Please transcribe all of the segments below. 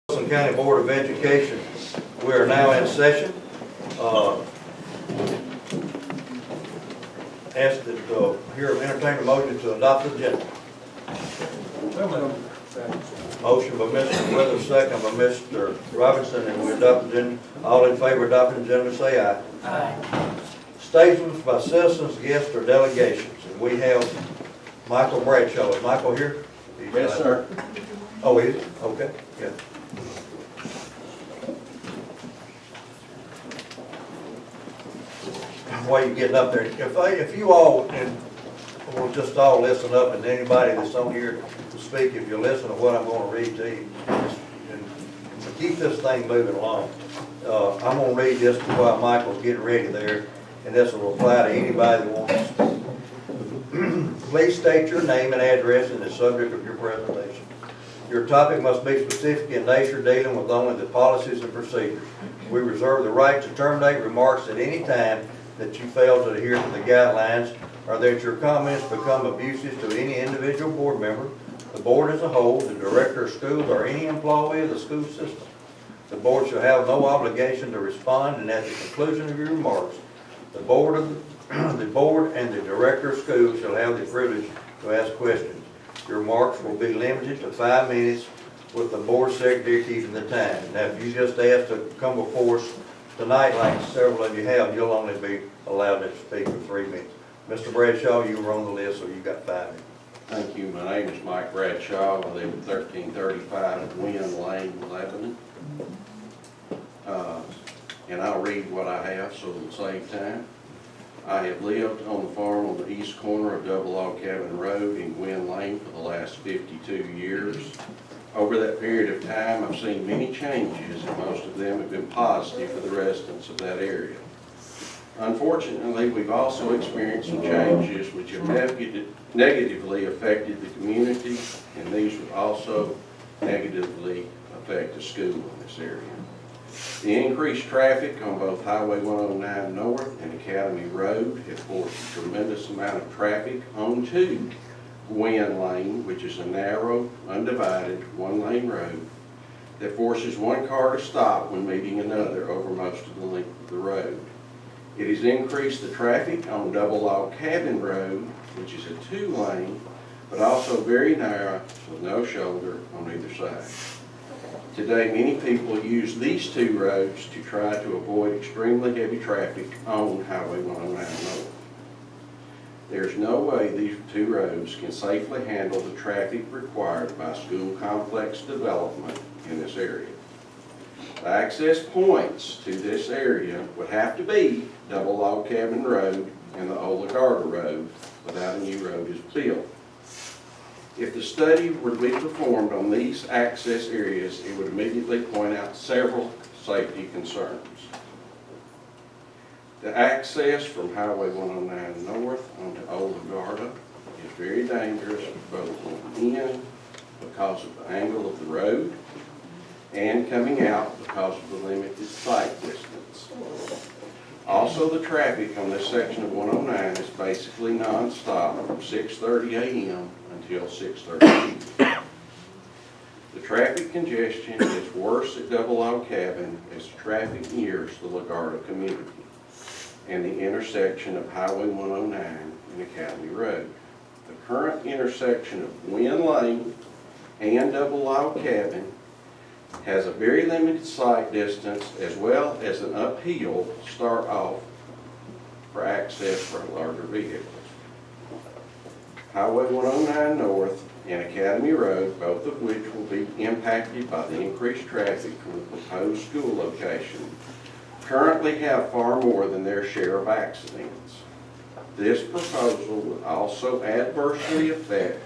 County Board of Education. We are now in session. Ask that here entertain a motion to adopt the agenda. Motion by Mr. Withers, second by Mr. Robinson, and we adopt the agenda. All in favor of adopting the agenda, say aye. Aye. Statements by citizens, guests, or delegations. And we have Michael Bradshaw. Is Michael here? Yes, sir. Oh, he is? Okay, yeah. While you're getting up there, if you all, and we'll just all listen up, and anybody that's on here to speak, if you listen to what I'm going to read to you, and keep this thing moving along. I'm going to read this while Michael's getting ready there, and this will apply to anybody that wants to speak. Please state your name and address and the subject of your presentation. Your topic must be specific in nature, dealing with only the policies and procedures. We reserve the right to terminate remarks at any time that you fail to adhere to the guidelines, or that your comments become abusive to any individual board member, the board as a whole, the director of schools, or any employee of the school system. The board shall have no obligation to respond, and at the conclusion of your remarks, the board and the director of schools shall have the privilege to ask questions. Your remarks will be limited to 5 minutes, with the board secretary keeping the time. Now, if you just ask to come before us tonight, like several of you have, you'll only be allowed to speak for 3 minutes. Mr. Bradshaw, you were on the list, so you got 5 minutes. Thank you. My name is Mike Bradshaw. I live at 1335 Wynn Lane, Lebanon. And I'll read what I have so it'll save time. I have lived on the farm on the east corner of Double Log Cabin Road in Wynn Lane for the last 52 years. Over that period of time, I've seen many changes, and most of them have been positive for the residents of that area. Unfortunately, we've also experienced some changes which have negatively affected the community, and these would also negatively affect the school in this area. The increased traffic on both Highway 109 North and Academy Road has forced a tremendous amount of traffic onto Wynn Lane, which is a narrow, undivided, one-lane road that forces one car to stop when meeting another over most of the length of the road. It has increased the traffic on Double Log Cabin Road, which is a 2-lane, but also very narrow with no shoulder on either side. Today, many people use these 2 roads to try to avoid extremely heavy traffic on Highway 109 North. There's no way these 2 roads can safely handle the traffic required by school complex development in this area. The access points to this area would have to be Double Log Cabin Road and the old Garda Road without a new road is built. If the study were to be performed on these access areas, it would immediately point out several safety concerns. The access from Highway 109 North onto Old Garda is very dangerous both going in because of the angle of the road and coming out because of the limited sight distance. Also, the traffic on this section of 109 is basically non-stop from 6:30 a.m. until 6:30 p.m. The traffic congestion is worse at Double Log Cabin as traffic nears the LaGarda community and the intersection of Highway 109 and Academy Road. The current intersection of Wynn Lane and Double Log Cabin has a very limited sight distance as well as an uphill start off for access for larger vehicles. Highway 109 North and Academy Road, both of which will be impacted by the increased traffic from the proposed school location, currently have far more than their share of accidents. This proposal would also adversely affect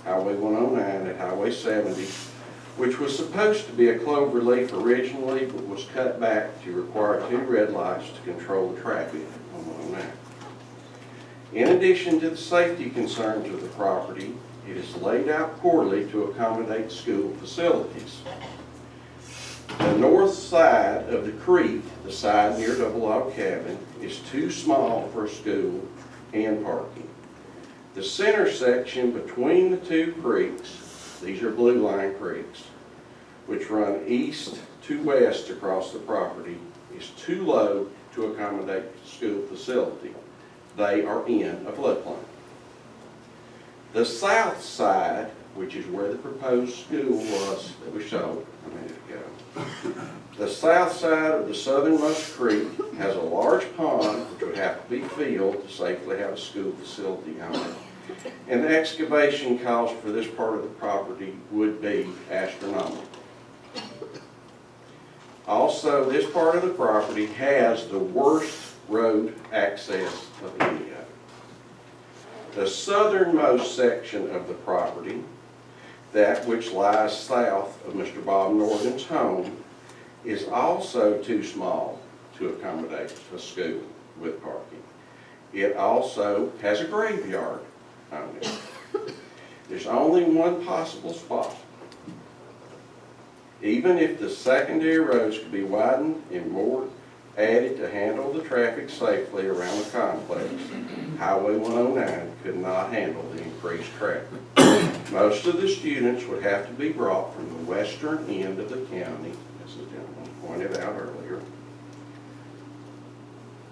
Highway 109 and Highway 70, which was supposed to be a clover leaf originally, but was cut back to require 2 red lights to control the traffic on 109. In addition to the safety concerns of the property, it is laid out poorly to accommodate school facilities. The north side of the creek, the side near Double Log Cabin, is too small for a school and parking. The center section between the 2 creeks, these are blue line creeks, which run east to west across the property, is too low to accommodate the school facility. They are in a floodplain. The south side, which is where the proposed school was that we showed a minute ago, the south side of the southernmost creek has a large pond which would have to be filled to safely have a school facility on it. And the excavation cost for this part of the property would be astronomical. Also, this part of the property has the worst road access of any of it. The southernmost section of the property, that which lies south of Mr. Bob Norton's home, is also too small to accommodate a school with parking. It also has a graveyard on it. There's only one possible spot. Even if the secondary roads could be widened and more added to handle the traffic safely around the complex, Highway 109 could not handle the increased traffic. Most of the students would have to be brought from the western end of the county, as the gentleman pointed out earlier,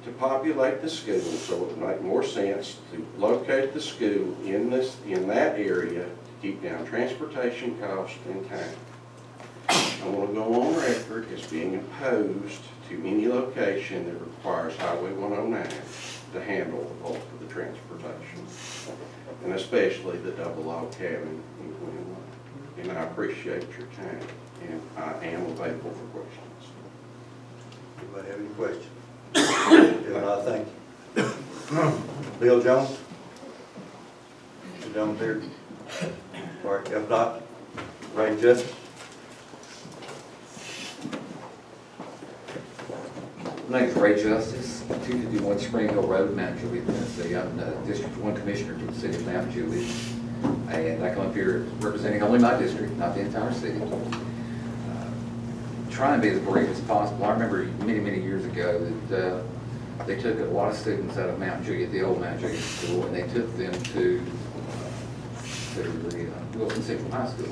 to populate the school, so it would make more sense to locate the school in that area to keep down transportation costs and time. I want to go on record as being opposed to any location that requires Highway 109 to handle the bulk of the transportation, and especially the double log cabin in Gwen Lane. And I appreciate your time, and I am available for questions. Anybody have any questions? If not, thank you. Bill Jones? Mr. Jones here? All right, if not, Ray Justice? My name is Ray Justice, 251 Spring Hill Road, Mount Juliet, Tennessee. I'm the District 1 Commissioner for the City of Mount Juliet, and I come up here representing only my district, not the entire city. Trying to be as brief as possible. I remember many, many years ago that they took a lot of students out of Mount Juliet, the old Mount Juliet School, and they took them to the Wilson Central High School.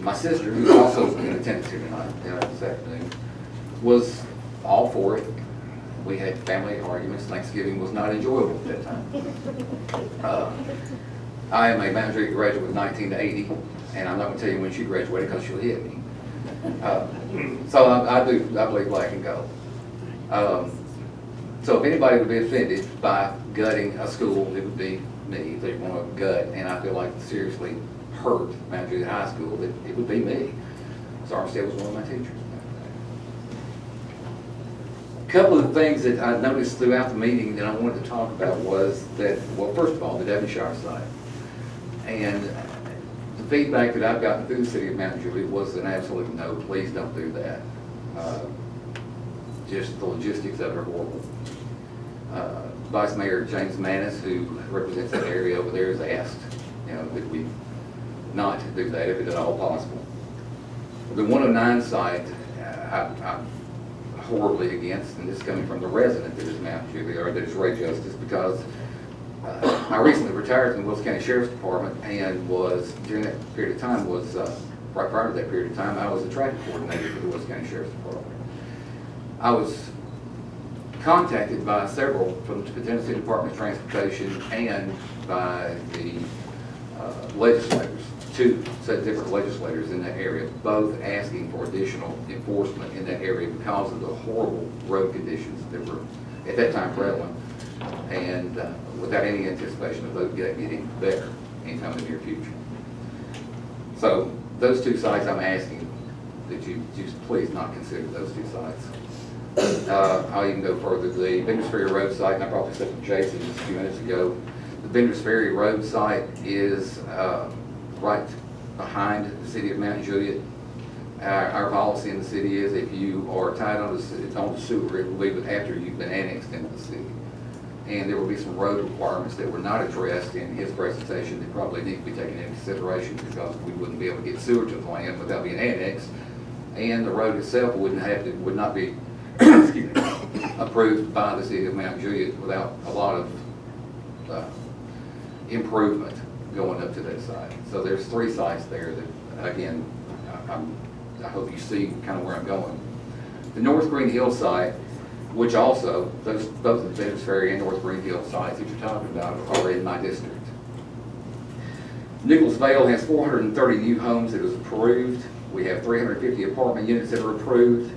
My sister, who's also in attendance here tonight, this afternoon, was all for it. We had family arguments. Thanksgiving was not enjoyable at that time. I am a Mount Juliet graduate of 1980, and I'm not going to tell you when she graduated because she'll hit me. So I believe black and gold. So if anybody would be offended by gutting a school, it would be me. If they want to gut, and I feel like seriously hurt Mount Juliet High School, it would be me. Armstead was one of my teachers. A couple of things that I noticed throughout the meeting that I wanted to talk about was that, well, first of all, the Devonshire site. And the feedback that I've gotten through the city of Mount Juliet was an absolute no, please don't do that. Just the logistics of it are horrible. Vice Mayor James Manis, who represents that area over there, has asked, that we not do that if it at all possible. The 109 site, I'm horribly against, and this is coming from the resident that is Mount Juliet, or that is Ray Justice, because I recently retired from the Wilson County Sheriff's Department, and was, during that period of time, right prior to that period of time, I was the traffic coordinator for the Wilson County Sheriff's Department. I was contacted by several from the Tennessee Department of Transportation and by the legislators, two different legislators in that area, both asking for additional enforcement in that area because of the horrible road conditions that were at that time prevalent, and without any anticipation of those getting better anytime in the near future. So those two sites, I'm asking that you just please not consider those two sites. I'll even go further. The Benders Ferry Road site, and I brought this up with Jason just a few minutes ago. The Benders Ferry Road site is right behind the city of Mount Juliet. Our policy in the city is if you are tied on the sewer, it will be after you've been annexed into the city. And there will be some road requirements that were not addressed in his presentation that probably need to be taken into consideration, because we wouldn't be able to get sewer to the land without being annexed, and the road itself would not be excuse me, approved by the city of Mount Juliet without a lot of improvement going up to that site. So there's three sites there that, again, I'm I hope you see kind of where I'm going. The North Green Hill site, which also, both the Veterans Ferry and North Green Hill sites that you're talking about are in my district. Nichols Vale has 430 new homes that is approved. We have 350 apartment units that are approved.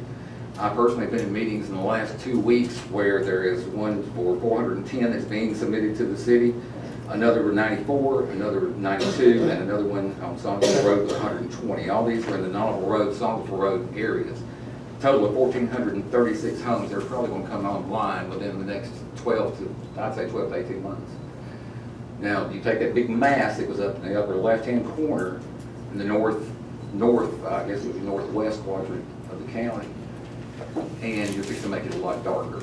I personally have been in meetings in the last 2 weeks where there is one for 410 that's being submitted to the city, another for 94, another 92, and another one on Songville Road with 120. All these are in the Novel Road, Songville Road areas. Total of 1,436 homes that are probably going to come online within the next 12 to 18 months. Now, you take that big mass that was up in the upper left-hand corner in the I guess it would be northwest quadrant of the county, and you're fixing to make it a lot darker.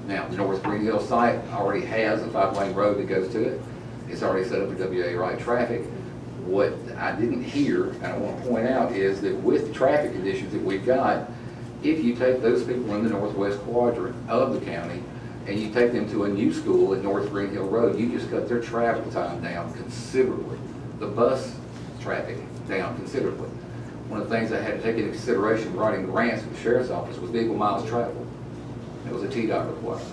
Now, the North Green Hill site already has a 5-lane road that goes to it. It's already set up for WA right traffic. What I didn't hear, and I want to point out, is that with the traffic conditions that we've got, if you take those people in the northwest quadrant of the county and you take them to a new school at North Green Hill Road, you just cut their travel time down considerably. The bus traffic down considerably. One of the things I had to take into consideration writing grants for the sheriff's office was vehicle miles traveled. It was a TDOT requirement.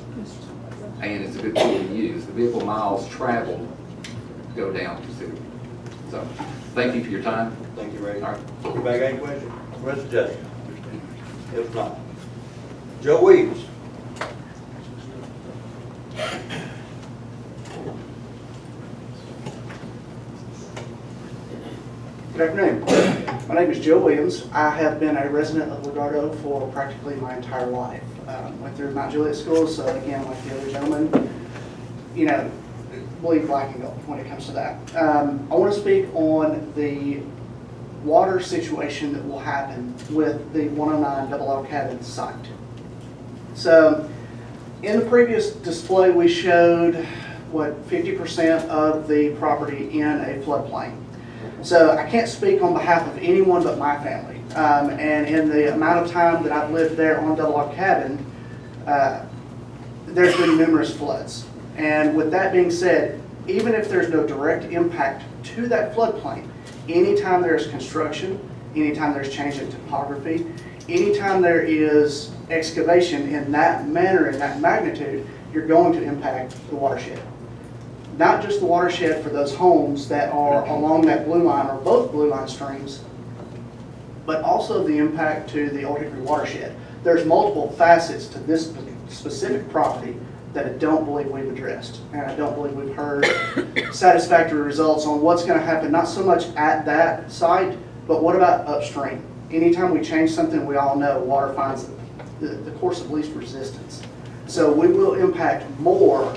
And it's a good tool to use. The vehicle miles traveled go down considerably. So, thank you for your time. Thank you, Ray. All right. Anybody got any questions? Mr. Justice? If not, Joe Williams. Good afternoon. My name is Joe Williams. I have been a resident of Legardo for practically my entire life. Went through Mount Juliet School, so again, like the other gentleman, you know, believe black and gold when it comes to that. I want to speak on the water situation that will happen with the 109 Double Log Cabin site. So, in the previous display, we showed, 50% of the property in a floodplain. So I can't speak on behalf of anyone but my family. And in the amount of time that I've lived there on Double Log Cabin, there's been numerous floods. And with that being said, even if there's no direct impact to that floodplain, anytime there's construction, anytime there's change in topography, anytime there is excavation in that manner, in that magnitude, you're going to impact the watershed. Not just the watershed for those homes that are along that blue line or both blue line streams, but also the impact to the Old Hickory watershed. There's multiple facets to this specific property that I don't believe we've addressed. And I don't believe we've heard satisfactory results on what's going to happen, not so much at that site, but what about upstream? Anytime we change something, we all know water finds the course of least resistance. So we will impact more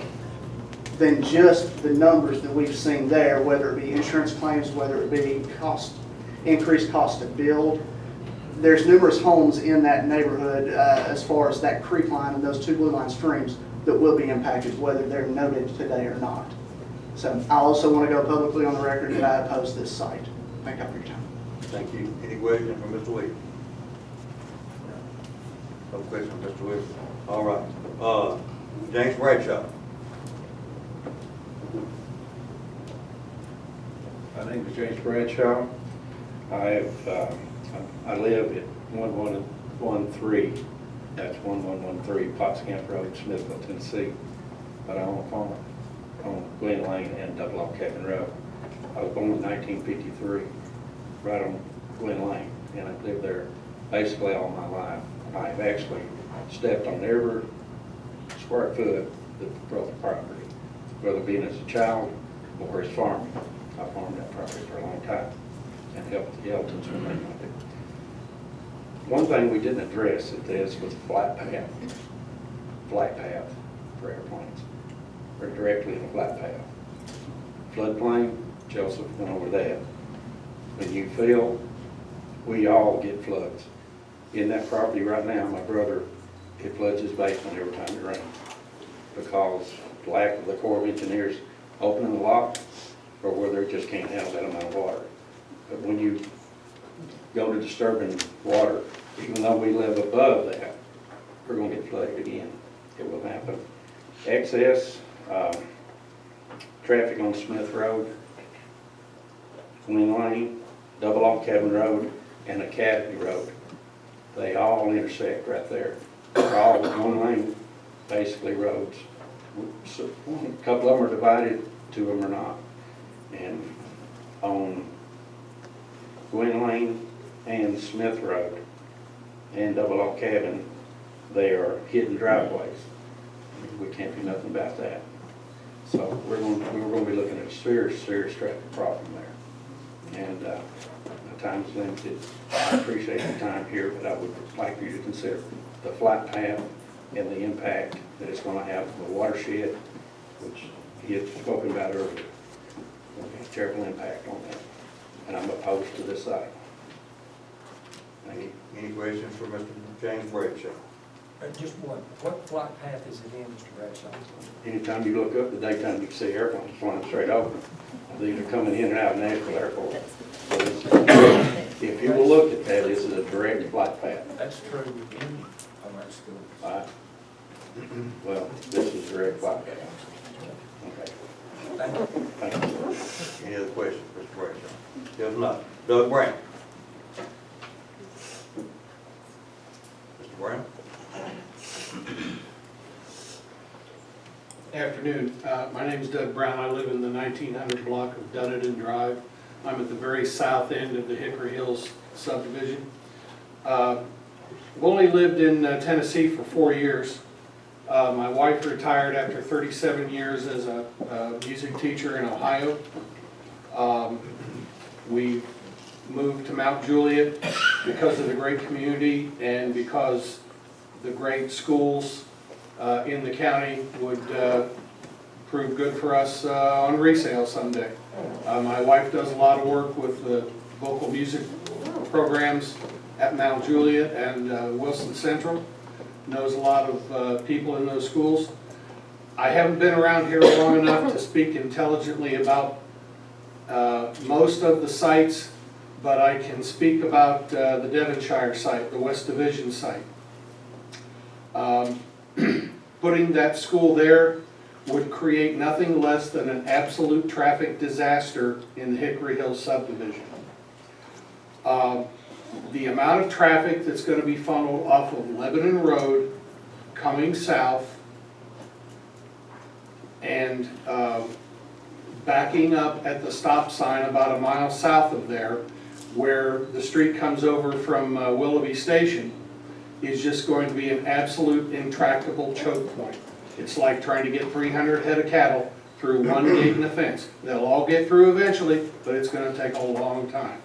than just the numbers that we've seen there, whether it be insurance claims, whether it be increased cost to build. There's numerous homes in that neighborhood as far as that creek line and those two blue line streams that will be impacted, whether they're noted today or not. So I also want to go publicly on the record that I oppose this site. Thank you for your time. Thank you. Any questions from Mr. Williams? No questions from Mr. Williams. All right. James Bradshaw. My name is James Bradshaw. I live at 1113, that's 1113 Pottscamp Road, Smithville, Tennessee. But I own a farm on Glen Lane and Double Log Cabin Road. I was born in 1953, right on Glen Lane, and I've lived there basically all my life. I've actually stepped on every square foot that broke the property, whether being as a child or as farming. I farmed that property for a long time and helped the Eltons when they wanted it. One thing we didn't address at this was flat path for airplanes. We're directly in a flat path. Floodplain, Joseph went over that. When you fill, we all get floods. In that property right now, my brother, it floods his basement every time it rains because lack of the Corps of Engineers opening the lock, or where they just can't handle that amount of water. But when you go to disturbing water, even though we live above that, we're going to get flooded again. It will happen. Excess traffic on Smith Road, Glen Lane, Double Log Cabin Road, and Academy Road. They all intersect right there. They're all one lane, basically, roads. So, a couple of them are divided, two of them are not. And on Gwen Lane and Smith Road and Double Log Cabin, they are hidden driveways. We can't do nothing about that. So we're going to be looking at a serious traffic problem there. And the time's limited. I appreciate your time here, but I would like for you to consider the flight path and the impact that it's going to have on the watershed, which he had spoken about earlier. There'll be a terrible impact on that. And I'm opposed to this site. Thank you. Any questions for Mr. James Bradshaw? Just one. What flight path is it in, Mr. Bradshaw? Anytime you look up, the daytime you can see airplanes flying straight over. They're either coming in and out of Nashville Airport. So if you will look at that, this is a direct flight path. That's true in our school. Right? Well, this is direct flight path. Okay. Thank you. Thank you. Any other questions, Mr. Bradshaw? If not, Doug Brown. Mr. Brown? Afternoon. My name is Doug Brown. I live in the 1900 block of Dunedin Drive. I'm at the very south end of the Hickory Hills subdivision. I've only lived in Tennessee for 4 years. My wife retired after 37 years as a music teacher in Ohio. We moved to Mount Juliet because of the great community and because the great schools in the county would prove good for us on resale someday. My wife does a lot of work with the vocal music programs at Mount Juliet and Wilson Central. Knows a lot of people in those schools. I haven't been around here long enough to speak intelligently about most of the sites, but I can speak about the Devonshire site, the West Division site. Putting that school there would create nothing less than an absolute traffic disaster in the Hickory Hills subdivision. The amount of traffic that's going to be funneled off of Lebanon Road coming south and backing up at the stop sign about a mile south of there where the street comes over from Willoughby Station is just going to be an absolute intractable choke point. It's like trying to get 300 head of cattle through one gate and a fence. They'll all get through eventually, but it's going to take a long time.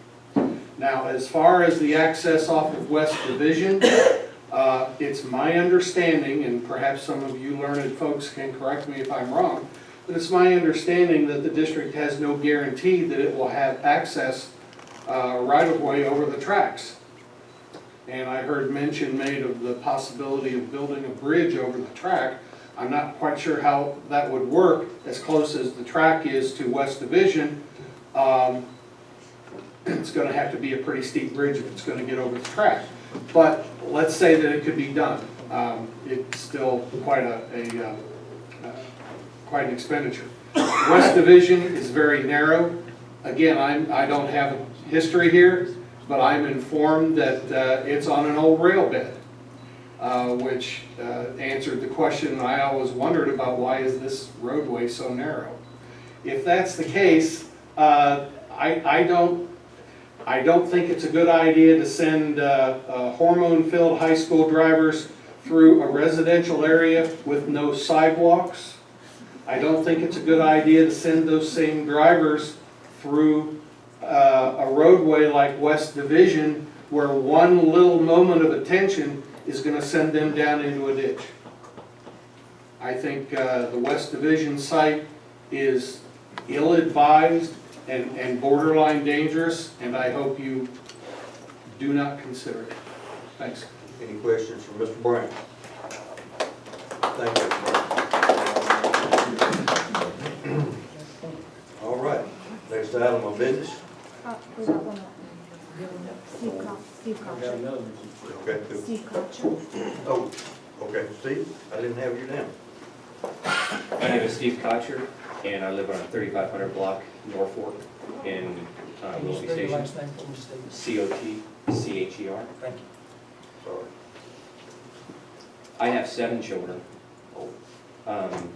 Now, as far as the access off of West Division, it's my understanding, and perhaps some of you learned folks can correct me if I'm wrong, but it's my understanding that the district has no guarantee that it will have access right-of-way over the tracks. And I heard mention made of the possibility of building a bridge over the track. I'm not quite sure how that would work as close as the track is to West Division. It's going to have to be a pretty steep bridge if it's going to get over the track. But let's say that it could be done. It's still quite quite an expenditure. West Division is very narrow. Again, I don't have a history here, but I'm informed that it's on an old rail bed, which answered the question I always wondered about: why is this roadway so narrow? If that's the case, I don't think it's a good idea to send hormone-filled high school drivers through a residential area with no sidewalks. I don't think it's a good idea to send those same drivers through a roadway like West Division, where one little moment of attention is going to send them down into a ditch. I think the West Division site is ill-advised and borderline dangerous, and I hope you do not consider it. Thanks. Any questions for Mr. Brown? Thank you, Mr. Brown. All right, next item of business. We got one more. Steve Kocher. Okay, cool. Steve Kocher. Oh, okay, Steve, I didn't have you down. My name is Steve Kocher, and I live on 3500 block Norfolk in Can you Wilson spell your Station. last name for me, Steve? COTCHER. Thank you. Sorry. I have 7 children,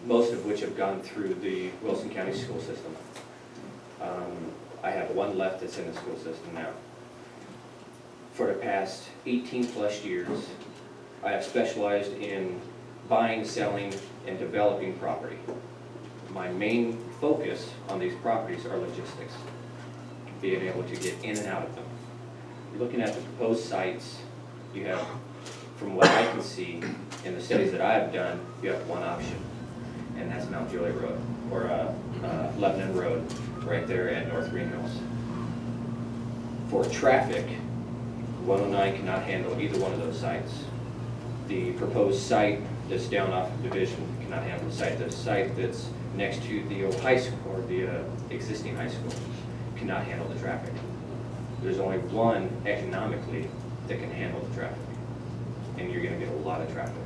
most of which have gone through the Wilson County school system. I have 1 left that's in the school system now. For the past 18-plus years, I have specialized in buying, selling, and developing property. My main focus on these properties are logistics, being able to get in and out of them. Looking at the proposed sites, you have, from what I can see in the studies that I've done, you have 1 option, and that's Mount Juliet Road, or Lebanon Road, right there at North Green Hills. For traffic, 109 cannot handle either one of those sites. The proposed site that's down off of Division cannot handle the site. The site that's next to the old high school, or the existing high school, cannot handle the traffic. There's only one economically that can handle the traffic, and you're gonna get a lot of traffic.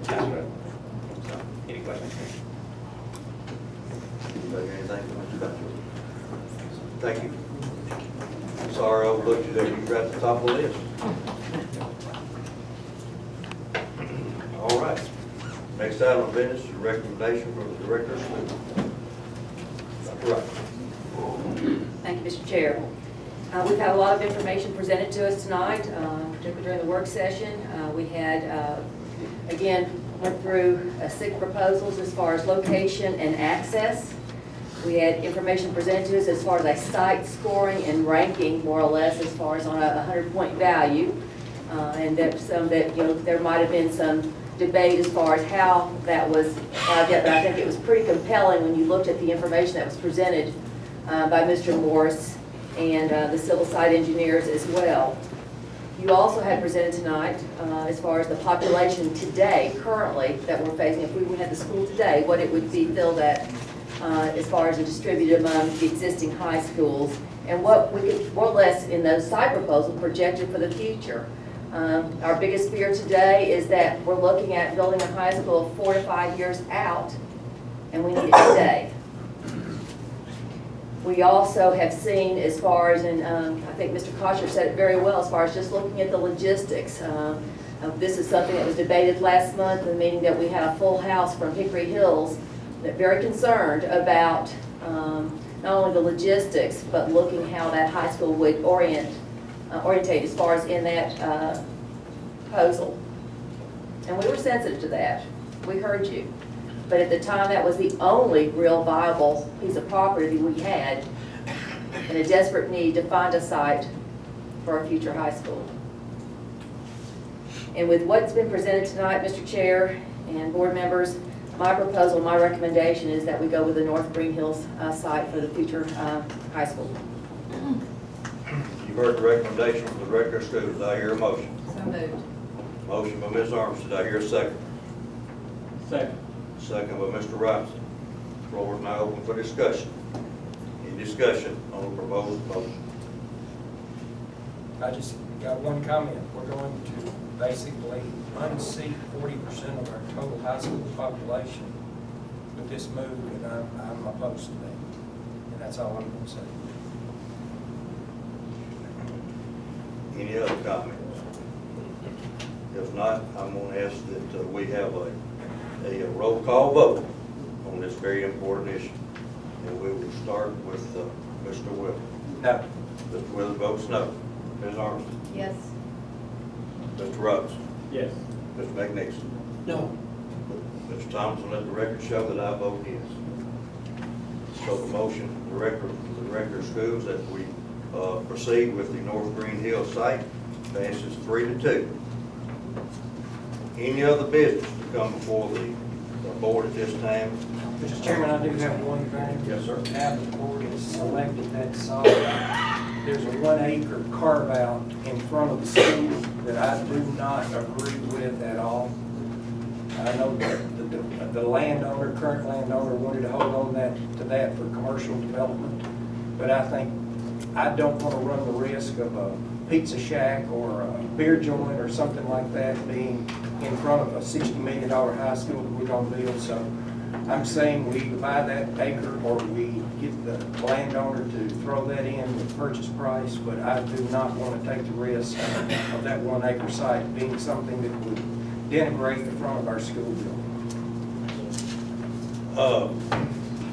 That's what, so, any questions? Anybody got anything for Mr. Butler? Thank you. Sorry I overlooked you there, you were at the top of the list. All right. Next item of business is a recommendation from the Director of School. Dr. Wright. Thank you, Mr. Chair. We've had a lot of information presented to us tonight, particularly during the work session. We had, again, went through 6 proposals as far as location and access. We had information presented to us as far as a site scoring and ranking, more or less, as far as on a 100-point value. And that some that, you know, there might have been some debate as far as how that was arrived at, but I think it was pretty compelling when you looked at the information that was presented by Mr. Morris and the civil site engineers as well. You also had presented tonight as far as the population today, currently, that we're facing. If we had the school today, what it would be filled at as far as a distributed among the existing high schools, and what we could more or less in those site proposals projected for the future. Our biggest fear today is that we're looking at building a high school 4 to 5 years out, and we need it today. We also have seen as far as, and I think Mr. Kosher said it very well, as far as just looking at the logistics. This is something that was debated last month, the meeting that we had a full house from Hickory Hills, that very concerned about not only the logistics, but looking how that high school would orientate as far as in that proposal. And we were sensitive to that. We heard you. But at the time, that was the only real viable piece of property we had in a desperate need to find a site for a future high school. And with what's been presented tonight, Mr. Chair and board members, my proposal, my recommendation is that we go with the North Green Hills site for the future high school. You've heard the recommendation from the Director of Schools. Do I hear a motion? So moved. Motion by Ms. Armstead. Do I hear a second? Second. Second by Mr. Robinson. Floor is now open for discussion. Any discussion on the proposed motion? I just got one comment. We're going to basically unseat 40% of our total high school population with this move, and I'm opposed to that. And that's all I'm going to say. Any other comments? If not, I'm going to ask that we have a roll call vote on this very important issue. And we will start with Mr. Will. No. Mr. Will votes no. Ms. Armstrong. Yes. Mr. Rhodes. Yes. Mr. McNeese. No. Mr. Thompson, let the record show that I vote yes. So the motion, the Director of Schools, that we proceed with the North Green Hill site passes 3-2. Any other business to come before the board at this time? Mr. Chairman, I do have one thing. Yes, sir. Now the board has selected that site. There's a 1 acre carve out in front of the school that I do not agree with at all. I know that the landowner, current landowner, wanted to hold on to that for commercial development. But I don't want to run the risk of a pizza shack or a beer joint or something like that being in front of a $60 million high school that we're going to build. So I'm saying we either buy that acre or we get the landowner to throw that in with purchase price, but I do not want to take the risk of that 1 acre site being something that would denigrate the front of our school building.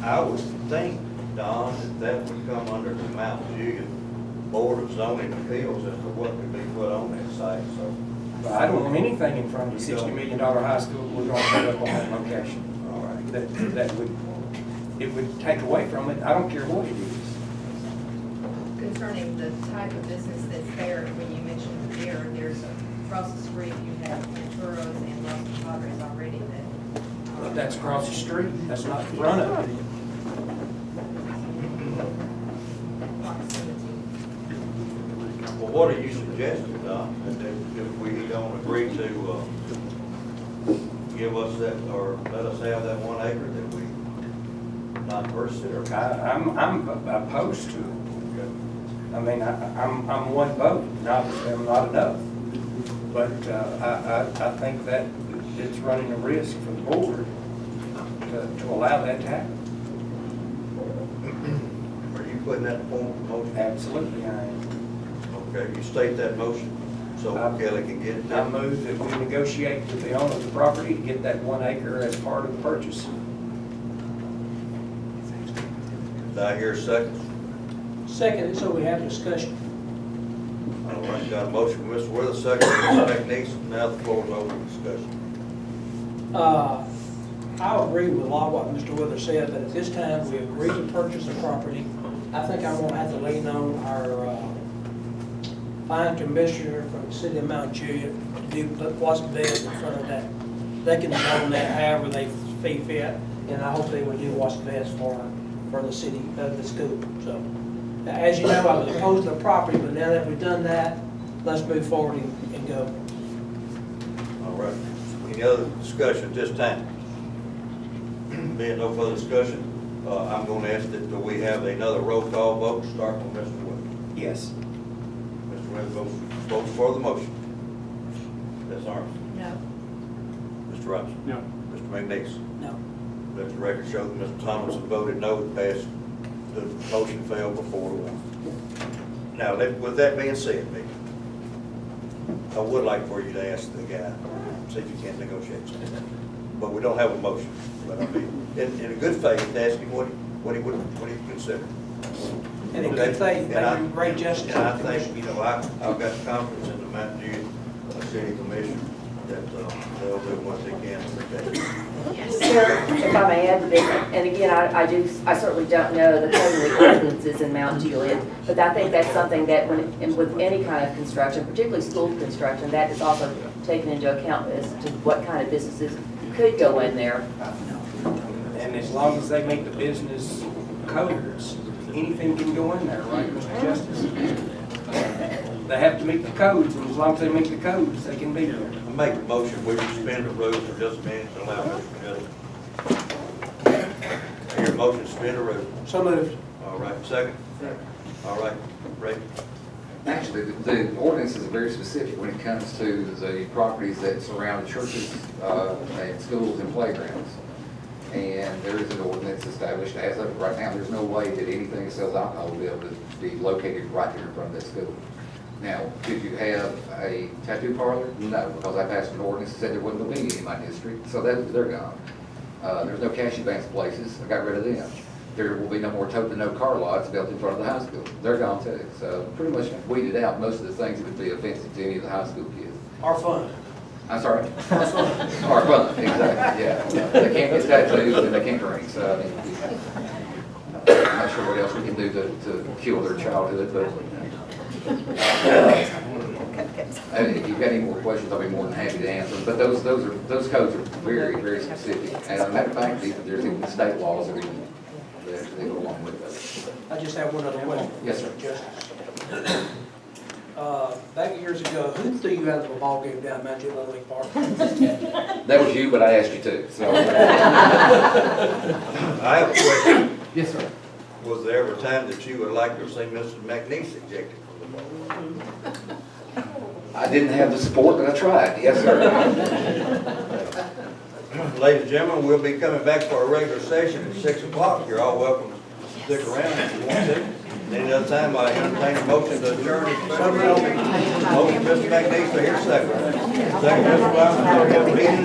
I would think, Don, that would come under the Mount Juliet Board of Zoning Appeals as to what could be put on that site, so. But I don't want anything in front of the $60 million high school we're going to put up on that location. All right. That would, it would take away from it, I don't care what it is. Concerning the type of business that's there, when you mentioned there's across the street, you have Venturos and Los Padres already that. But that's across the street, that's not in front of it. Proximity. Well, what are you suggesting, Don? That if we don't agree to give us that, or let us have that 1 acre, that we not purchase it, or? I'm opposed to it. I mean, I'm one vote, and obviously I'm not enough. But I think that it's running a risk for the board to allow that to happen. Are you putting that in form of motion? Absolutely, I am. Okay, you state that motion, so Kelly can get it I done. move that we negotiate with the owner of the property to get that 1 acre as part of the purchase. Did I hear a second? Second, so we have discussion. All right, got a motion from Mr. Withers, second from Mr. McNeese. Now the floor is open for discussion. I agree with a lot of what Mr. Withers said, but at this time, we agreed to purchase the property. I think I'm gonna have to lean on our fine commissioner from the city of Mount Juliet to do what's best in front of that. They can zone that however they see fit, and I hope they will do what's best for the city, the school. So, as you know, I was opposed to the property, but now that we've done that, let's move forward and go. All right. Any other discussion at this time? Being no further discussion, I'm going to ask that we have another roll call vote, starting with Mr. Wood. Yes. Mr. Wood votes for the motion. Ms. Arms. No. Mr. Robinson. No. Mr. McNeese. No. Let the record show that Mr. Tomlinson voted no, it passed, the motion failed before the one. Now, with that being said, Mickey, I would like for you to ask the guy, see if you can't negotiate something. But we don't have a motion. But I mean, in a good faith, ask him what he would consider. And in good faith, And I- thank you, great justice. And I think, I've got confidence in the Mountain View City Commission that they'll do what they can to protect it. Sarah, if I may add to this, and again, I certainly don't know the code of ordinances in Mount Juliet, but I think that's something that with any kind of construction, particularly school construction, that is also taken into account as to what kind of businesses could go in there. And as long as they meet the business codes, anything can go in there, right, Mr. Justice? They have to meet the codes, and as long as they meet the codes, they can be there. I make a motion, we suspend the rules for just a minute to allow Mr. Justice. I hear a motion to suspend the rules. So moved. All right, second? All right, Ray. Actually, the ordinance is very specific when it comes to the properties that surround churches and schools and playgrounds. And there is an ordinance established as of right now. There's no way that anything that sells alcohol will be able to be located right there in front of that school. Now, could you have a tattoo parlor? No, because I passed an ordinance that said there wasn't going to be any in my district, so they're gone. There's no cash advance places. I got rid of them. There will be no more tote and no car lots built in front of the high school. They're gone too. So pretty much weeded out most of the things that would be offensive to any of the high school kids. Our fun. I'm sorry? Our fun, exactly, yeah. They can't get tattoos and they can't drink, so I mean, I'm not sure what else we can do to kill their childhood, but if you've got any more questions, I'll be more than happy to answer them. But those codes are very, very specific. And as a matter of fact, there's even state laws that go along with those. I just have one other question. Yes, sir. Justice. Back years ago, who threw you out of a ball game down Mount Juliet Little League Park? That was you, but I asked you to, so. I have a question. Yes, sir. Was there ever a time that you would like to see Mr. McNeese ejected from the board? I didn't have the support, but I tried. Yes, sir. Ladies and gentlemen, we'll be coming back for a regular session at 6 o'clock. You're all welcome stick around if you want to. Any other time, I entertain a motion to adjourn this special meeting. Motion, Mr. McNeese, here, second. Second, Mr. Brown, meeting